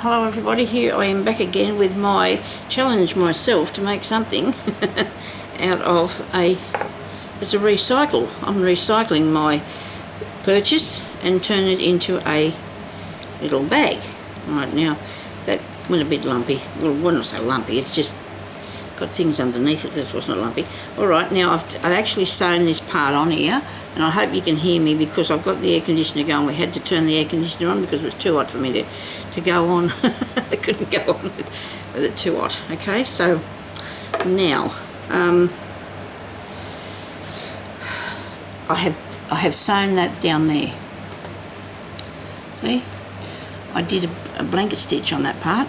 Hello everybody, here I am back again with my challenge myself to make something out of it's a recycle. I'm recycling my purchase and turn it into a little bag. Right, now that went a bit lumpy. Well, not so lumpy, it's just got things underneath it, that's what's not lumpy. Alright, now I've actually sewn this part on here, and I hope you can hear me because I've got the air conditioner going. We had to turn the air conditioner on because it was too hot for me to go on. I couldn't go on with it too hot. Okay, so now I have sewn that down there. See, I did a blanket stitch on that part.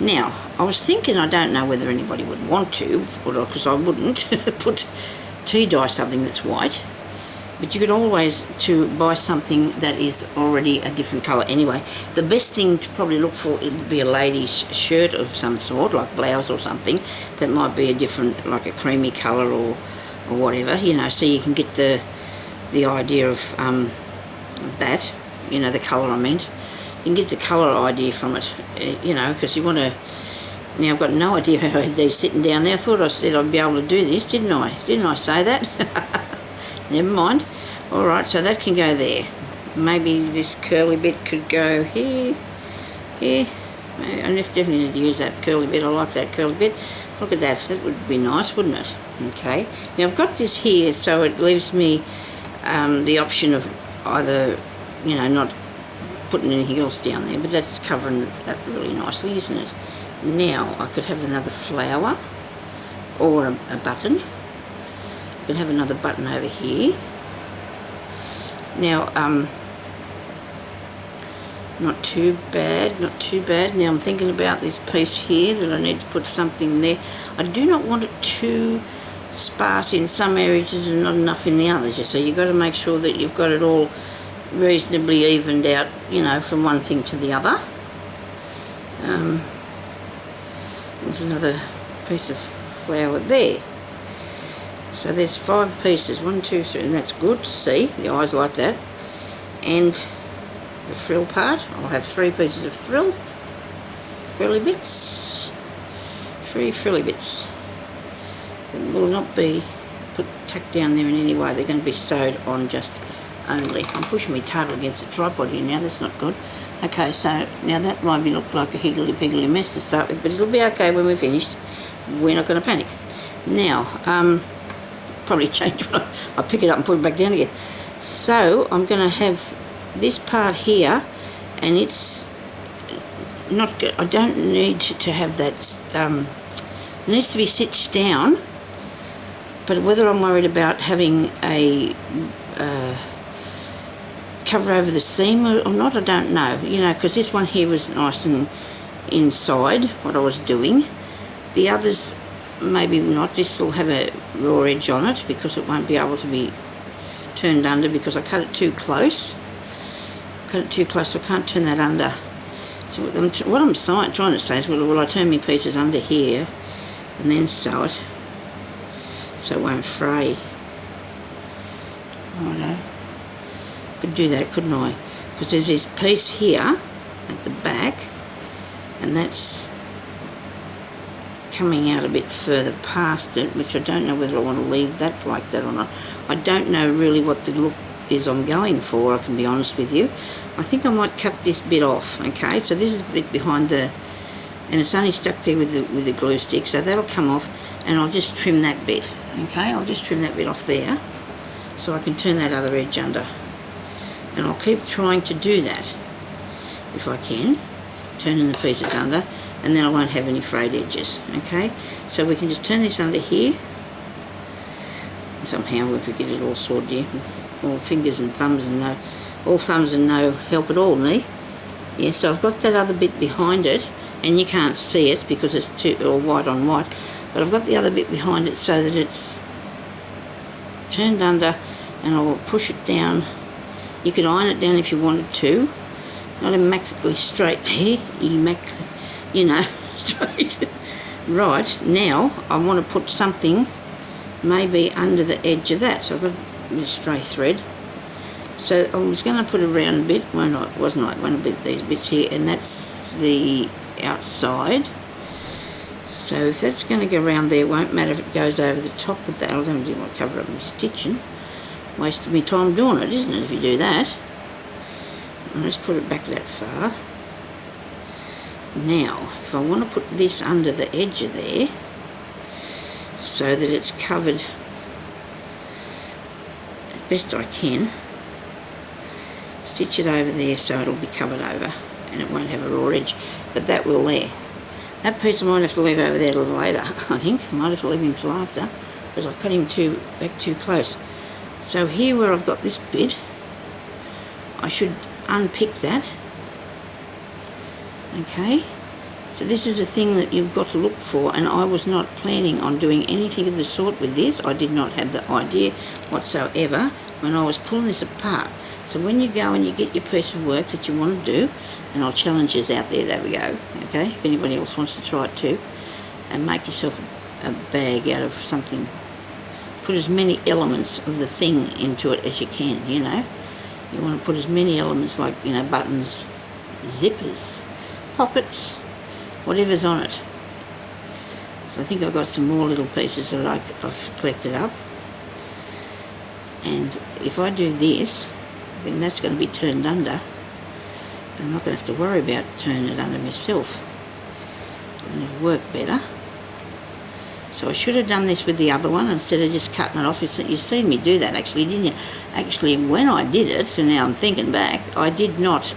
Now I was thinking, I don't know whether anybody would want to, because I wouldn't put tea dye something that's white, but you could always buy something that is already a different colour anyway. The best thing to probably look for, it would be a lady's shirt of some sort, like blouse or something that might be a different, like a creamy colour or whatever, you know, so you can get the idea of that, you know, the colour I meant. You can get the colour idea from it, you know, because you want to. Now I've got no idea how I had these sitting down there. I thought I said I'd be able to do this, didn't I? Didn't I say that? Never mind. Alright, so that can go there. Maybe this curly bit could go here, here. I definitely need to use that curly bit. I like that curly bit. Look at that. That would be nice, wouldn't it? Okay. Now I've got this here, so it leaves me the option of either, you know, not putting anything else down there, but that's covering that really nicely, isn't it? Now I could have another flower or a button. I could have another button over here. Now not too bad, not too bad. Now I'm thinking about this piece here that I need to put something there. I do not want it too sparse in some areas and not enough in the others, you see. You've got to make sure that you've got it all reasonably evened out, you know, from one thing to the other. There's another piece of flower there. So there's 5 pieces, 1, 2, 3, and that's good to see. The eyes like that. And the frill part, I'll have 3 pieces of frilly bits. 3 frilly bits. They will not be tucked down there in any way. They're going to be sewed on just only. I'm pushing my table against the tripod here now, that's not good. Okay, so now that might look like a higgledy-piggledy mess to start with, but it'll be okay when we're finished. We're not going to panic. Now, probably change when I pick it up and put it back down again. So I'm going to have this part here, and it's not good. I don't need to have that. It needs to be stitched down, but whether I'm worried about having a cover over the seam or not, I don't know, you know, because this one here was nice and inside what I was doing. The others maybe not. This will have a raw edge on it because it won't be able to be turned under because I cut it too close. So I can't turn that under. So what I'm trying to say is, will I turn my pieces under here and then sew it so it won't fray? Righto. Could do that, couldn't I? Because there's this piece here at the back, and that's coming out a bit further past it, which I don't know whether I want to leave that like that or not. I don't know really what the look is I'm going for, I can be honest with you. I think I might cut this bit off. Okay, so this is a bit behind the, and it's only stuck there with the glue stick, so that'll come off, and I'll just trim that bit. Okay, I'll just trim that bit off there so I can turn that other edge under. And I'll keep trying to do that if I can, turning the pieces under, and then I won't have any frayed edges. Okay, so we can just turn this under here. Somehow if we get it all sorted here, all fingers and thumbs and no, all thumbs and no help at all, me. Yeah, so I've got that other bit behind it, and you can't see it because it's all white on white, but I've got the other bit behind it so that it's turned under, and I will push it down. You could iron it down if you wanted to. Not immaculately straight there, you know, straight. Right, now I want to put something maybe under the edge of that. So I've got a stray thread. So I was going to put a round bit, well, I wasn't I? One bit these bits here, and that's the outside. So if that's going to go around there, won't matter if it goes over the top of that. I don't want to cover up my stitching. Wasted me time doing it, isn't it, if you do that? I'll just put it back that far. Now, if I want to put this under the edge of there, so that it's covered as best I can, stitch it over there so it'll be covered over and it won't have a raw edge, but that will there. That piece I might have to leave over there a little later, I think. I might have to leave him till after, because I've cut him back too close. So here where I've got this bit, I should unpick that. Okay, so this is the thing that you've got to look for, and I was not planning on doing anything of the sort with this. I did not have the idea whatsoever when I was pulling this apart. So when you go and you get your piece of work that you want to do, and I'll challenge you out there we go, okay, if anybody else wants to try it too, and make yourself a bag out of something. Put as many elements of the thing into it as you can, you know. You want to put as many elements like, you know, buttons, zippers, pockets, whatever's on it. So I think I've got some more little pieces that I've collected up. And if I do this, then that's going to be turned under. I'm not going to have to worry about turning it under myself. And it'll work better. So I should have done this with the other one instead of just cutting it off. You've seen me do that actually, didn't you? Actually, when I did it, and now I'm thinking back, I did not.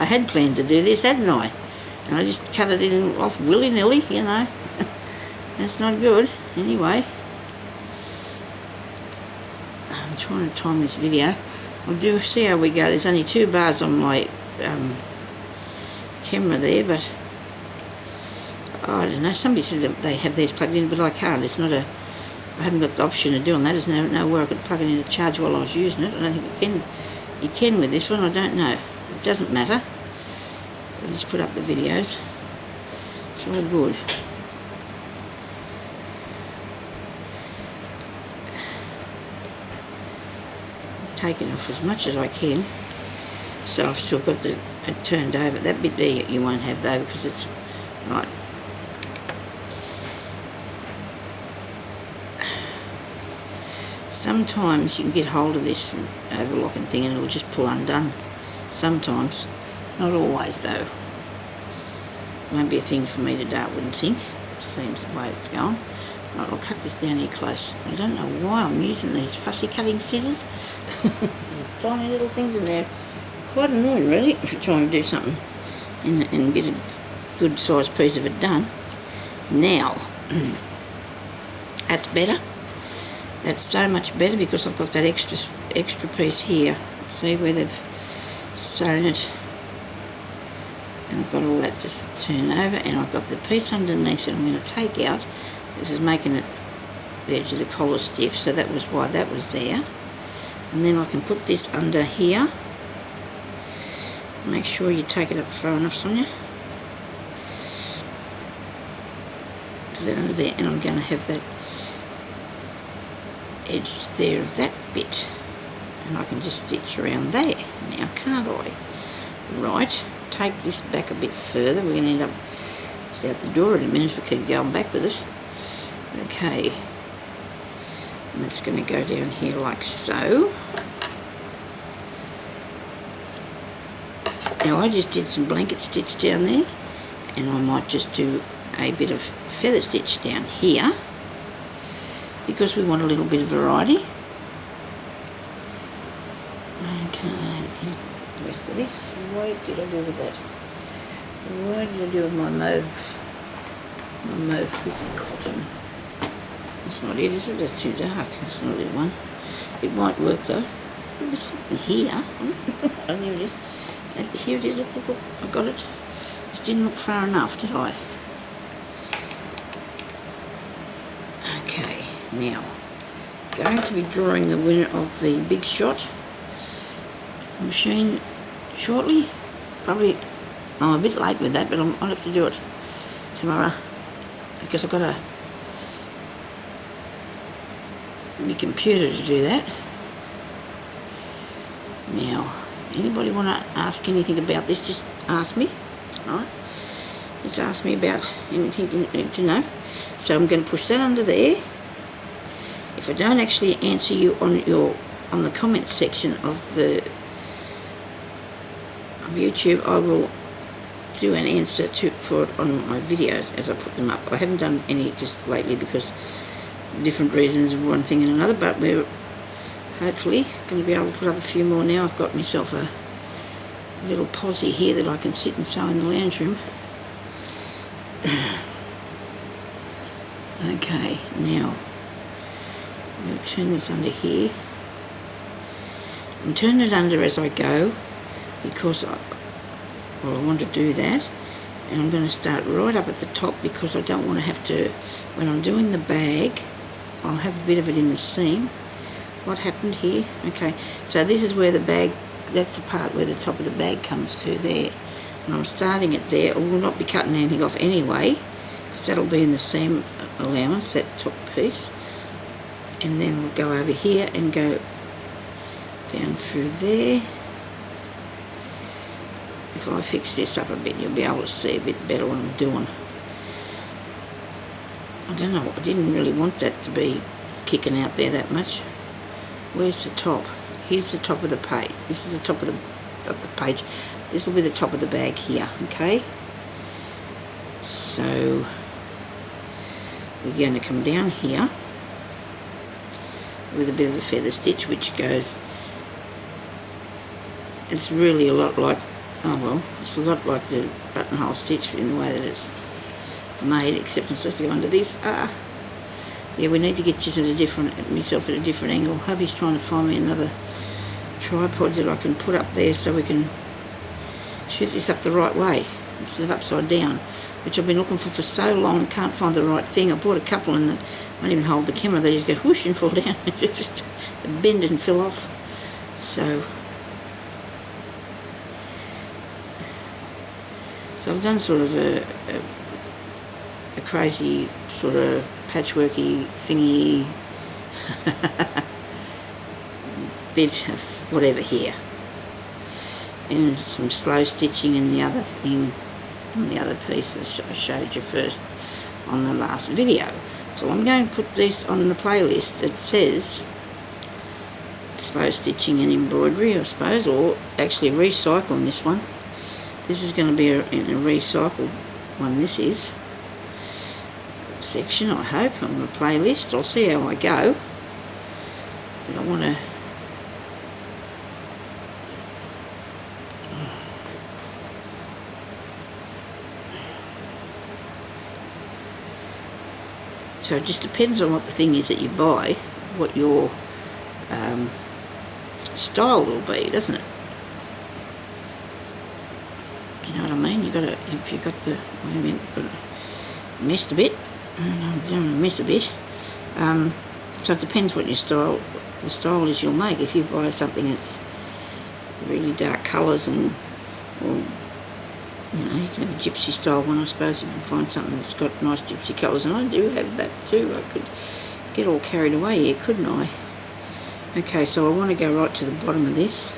I had planned to do this, hadn't I? And I just cut it off willy-nilly, you know. That's not good. Anyway, I'm trying to time this video. I'll see how we go. There's only 2 bars on my camera there, but I don't know. Somebody said that they have these plugged in, but I can't. It's not a. I haven't got the option of doing that. There's nowhere I could plug it in to charge while I was using it. I don't think you can. You can with this one. I don't know. It doesn't matter. I'll just put up the videos. It's all good. Taking off as much as I can, so I've still got it turned over. That bit there you won't have though, because it's right. Sometimes you can get hold of this overlocking thing and it'll just pull undone. Sometimes, not always though. Won't be a thing for me to do, I wouldn't think. It seems the way it's going. Right, I'll cut this down here close. I don't know why I'm using these fussy cutting scissors. Tiny little things in there. Quite annoying really if you're trying to do something and get a good sized piece of it done. Now, that's better. That's so much better because I've got that extra piece here. See where they've sewn it? And I've got all that just turned over, and I've got the piece underneath that I'm going to take out. This is making it the edge of the collar stiff, so that was why that was there. And then I can put this under here. Make sure you take it up far enough, Sonia. Put that under there, and I'm going to have that edge there of that bit. And I can just stitch around there now, can't I? Right, take this back a bit further. We're going to end up it's out the door in a minute if we keep going back with it. Okay, and that's going to go down here like so. Now I just did some blanket stitch down there, and I might just do a bit of feather stitch down here because we want a little bit of variety. Okay, here's the rest of this. What did I do with that? What did I do with my mauve piece of cotton? That's not it, is it? That's too dark. That's not it one. It might work though. It was sitting here. Oh, there it is. Here it is. Look, look, look. I got it. Just didn't look far enough, did I? Okay, now going to be drawing the winner of the Big Shot machine shortly. Probably I'm a bit late with that, but I'll have to do it tomorrow because I've got my computer to do that. Now, anybody want to ask anything about this, just ask me, alright? Just ask me about anything you need to know. So I'm going to push that under there. If I don't actually answer you on the comment section of YouTube, I will do an answer for it on my videos as I put them up. I haven't done any just lately because of different reasons of one thing and another, but we're hopefully going to be able to put up a few more now. I've got myself a little posse here that I can sit and sew in the lounge room. Okay, now I'm going to turn this under here. I'm turning it under as I go because I want to do that, and I'm going to start right up at the top because I don't want to have to, when I'm doing the bag, I'll have a bit of it in the seam. What happened here? Okay, so this is where the bag, that's the part where the top of the bag comes to there, and I'm starting it there. I will not be cutting anything off anyway because that'll be in the seam allowance, that top piece, and then we'll go over here and go down through there. If I fix this up a bit, you'll be able to see a bit better what I'm doing. I don't know, I didn't really want that to be kicking out there that much. Where's the top? Here's the top of the page. This is the top of the page. This will be the top of the bag here, okay? So we're going to come down here with a bit of a feather stitch, which goes, it's really a lot like, oh well, it's a lot like the buttonhole stitch in the way that it's made, except I'm supposed to go under this. Yeah, we need to get just myself at a different angle. Hubby's trying to find me another tripod that I can put up there so we can shoot this up the right way instead of upside down, which I've been looking for so long and can't find the right thing. I bought a couple and they won't even hold the camera, they just go whoosh and fall down, just bend and fill off. So I've done sort of a crazy sort of patchworky thingy bit of whatever here, and some slow stitching in the other thing, on the other piece that I showed you first on the last video. So I'm going to put this on the playlist that says slow stitching and embroidery, I suppose, or actually recycling this one. This is going to be in a recycled one, this is section, I hope, on the playlist. I'll see how I go, but I want to so it just depends on what the thing is that you buy, what your style will be, doesn't it? You know what I mean? If you've got the, wait a minute, you've got to messed a bit. I don't want to mess a bit. So it depends what your style, the style is you'll make. If you buy something that's really dark colours or you know, you can have a gypsy style one, I suppose. You can find something that's got nice gypsy colours, and I do have that too. I could get all carried away here, couldn't I? Okay, so I want to go right to the bottom of this,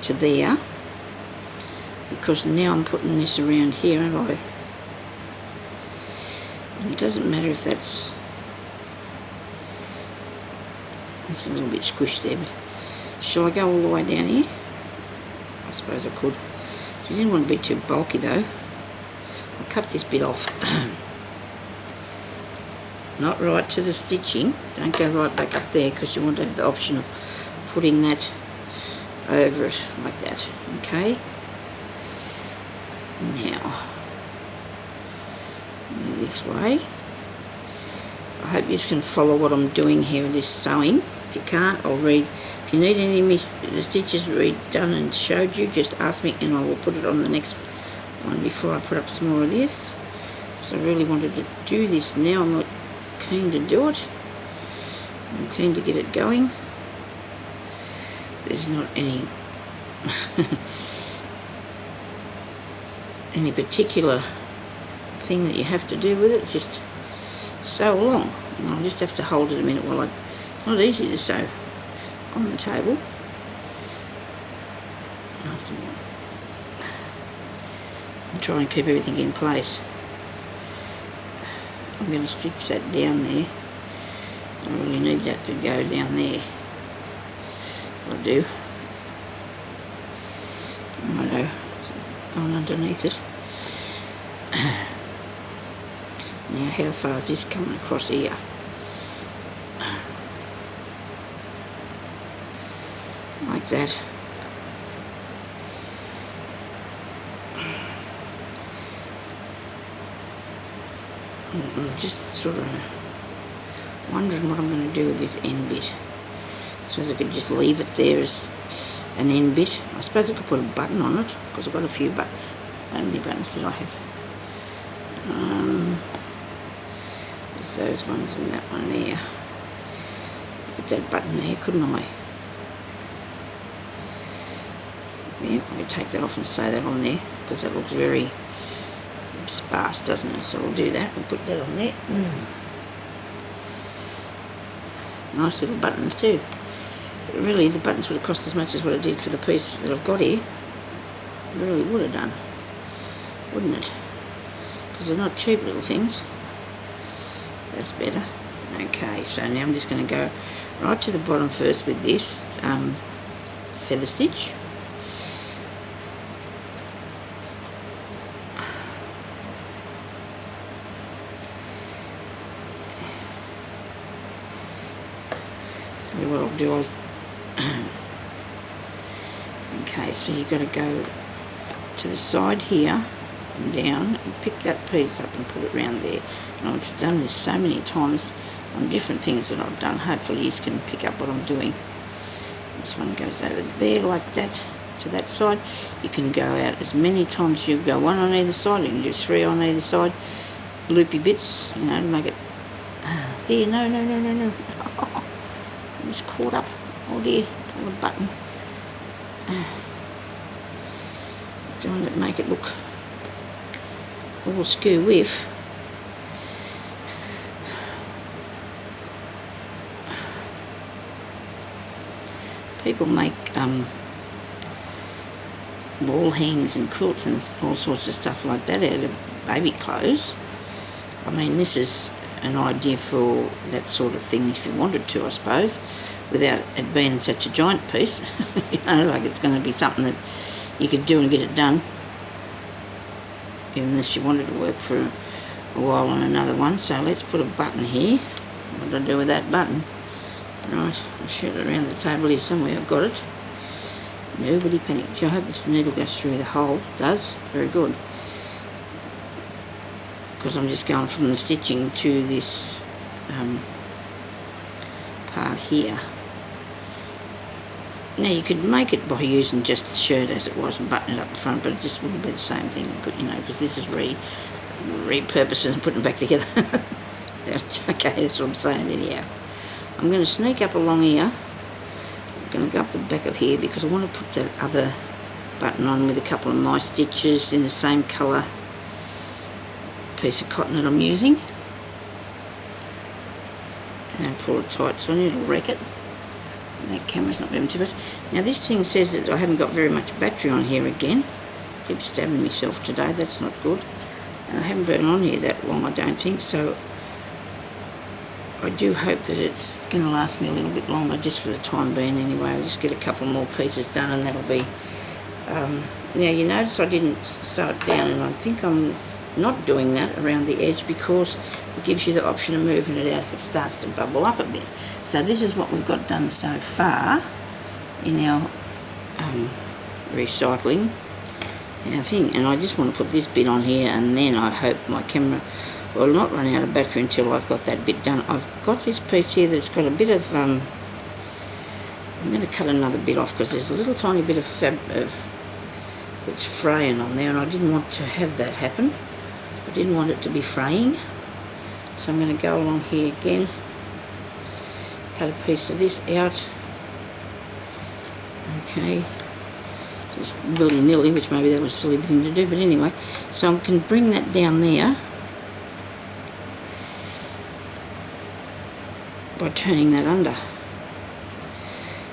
to there, because now I'm putting this around here, aren't I? And it doesn't matter if it's a little bit squished there, but shall I go all the way down here? I suppose I could. I didn't want to be too bulky though. I'll cut this bit off. Not right to the stitching. Don't go right back up there because you want to have the option of putting that over it like that. Okay. Now, this way. I hope you can follow what I'm doing here with this sewing. If you can't, I'll read. If you need any of the stitches redone and showed you, just ask me and I will put it on the next one before I put up some more of this. So I really wanted to do this now. I'm not keen to do it. I'm keen to get it going. There's not any any particular thing that you have to do with it, just sew along. And I'll just have to hold it a minute while it's not easy to sew on the table. and try and keep everything in place. I'm going to stitch that down there. I really need that to go down there. I do. Righto, going underneath it. Now how far is this coming across here? Like that. I'm just sort of wondering what I'm going to do with this end bit. I suppose I could just leave it there as an end bit. I suppose I could put a button on it, because I've got a few buttons. How many buttons did I have? There's those ones and that one there. Put that button there, couldn't I? Yeah, I could take that off and sew that on there, because that looks very sparse, doesn't it? So we'll do that. We'll put that on there. Nice little buttons too. But really, the buttons would have cost as much as what I did for the piece that I've got here. It really would have done, wouldn't it? Because they're not cheap little things. That's better. Okay, so now I'm just going to go right to the bottom first with this feather stitch. What I'll do, okay, so you've got to go to the side here and down and pick that piece up and put it round there. And I've done this so many times on different things that I've done. Hopefully you can pick up what I'm doing. This one goes over there like that to that side. You can go out as many times as you go, one on either side. You can do 3 on either side. Loopy bits, you know, to make it. Dear, no. I'm just caught up. Oh dear, pull the button. Trying to make it look all askew with. People make wall hangs and quilts and all sorts of stuff like that out of baby clothes. I mean, this is an idea for that sort of thing if you wanted to, I suppose, without it being such a giant piece. You know, like it's going to be something that you could do and get it done, unless you wanted to work for a while on another one. So let's put a button here. What do I do with that button? Right, I'll shoot it around the table here somewhere. I've got it. Nobody panic. I hope this needle goes through the hole. It does. Very good. Because I'm just going from the stitching to this part here. Now you could make it by using just the shirt as it was and button it up the front, but it just wouldn't be the same thing, you know, because this is repurposing and putting it back together. Okay, that's what I'm saying anyhow. I'm going to sneak up along here. I'm going to go up the back of here because I want to put that other button on with a couple of my stitches in the same colour piece of cotton that I'm using. And pull it tight so it'll wreck it. That camera's not moving too much. Now this thing says that I haven't got very much battery on here again. Keep stabbing myself today, that's not good. And I haven't been on here that long, I don't think, so I do hope that it's going to last me a little bit longer, just for the time being anyway. I'll just get a couple more pieces done and that'll be... now you notice I didn't sew it down, and I think I'm not doing that around the edge because it gives you the option of moving it out if it starts to bubble up a bit. So this is what we've got done so far in our recycling our thing. And I just want to put this bit on here, and then I hope my camera will not run out of battery until I've got that bit done. I've got this piece here that's got a bit of... I'm going to cut another bit off because there's a little tiny bit of that's fraying on there, and I didn't want to have that happen. I didn't want it to be fraying. So I'm going to go along here again, cut a piece of this out. Okay, just willy-nilly, which maybe that was a silly thing to do, but anyway. So I can bring that down there by turning that under.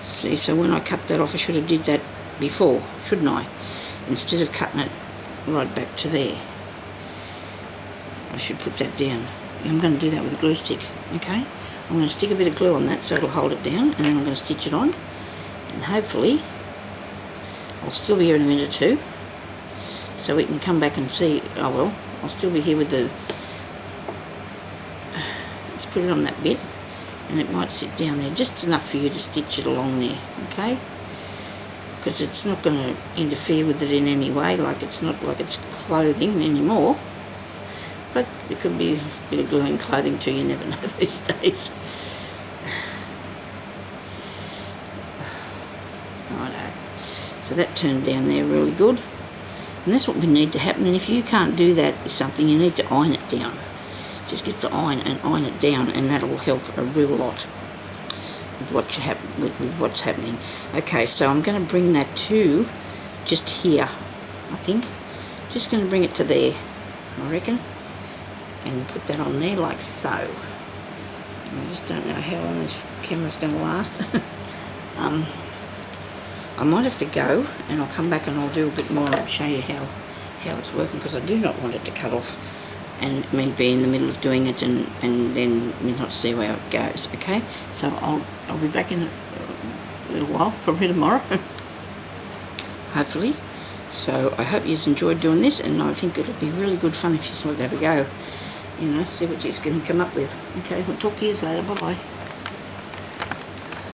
See, so when I cut that off, I should have did that before, shouldn't I? Instead of cutting it right back to there. I should put that down. I'm going to do that with a glue stick, okay? I'm going to stick a bit of glue on that so it'll hold it down, and then I'm going to stitch it on, and hopefully I'll still be here in a minute or two, so we can come back and see. Oh well, I'll still be here with the, let's put it on that bit, and it might sit down there just enough for you to stitch it along there, okay? Because it's not going to interfere with it in any way, like it's not like it's clothing anymore. But there could be a bit of glue in clothing too, you never know these days. Righto. So that turned down there really good. And that's what we need to happen. And if you can't do that with something, you need to iron it down. Just get the iron and iron it down, and that'll help a real lot with what's happening. Okay, so I'm going to bring that to just here, I think. Just going to bring it to there, I reckon. And put that on there like so. I just don't know how long this camera's going to last. I might have to go, and I'll come back and I'll do a bit more and show you how it's working, because I do not want it to cut off and me be in the middle of doing it and then me not see where it goes. Okay, so I'll be back in a little while, probably tomorrow, hopefully. So I hope you enjoyed doing this, and I think it'll be really good fun if you sort of have a go. You know, see what you can come up with. Okay, we'll talk to you later. Bye-bye.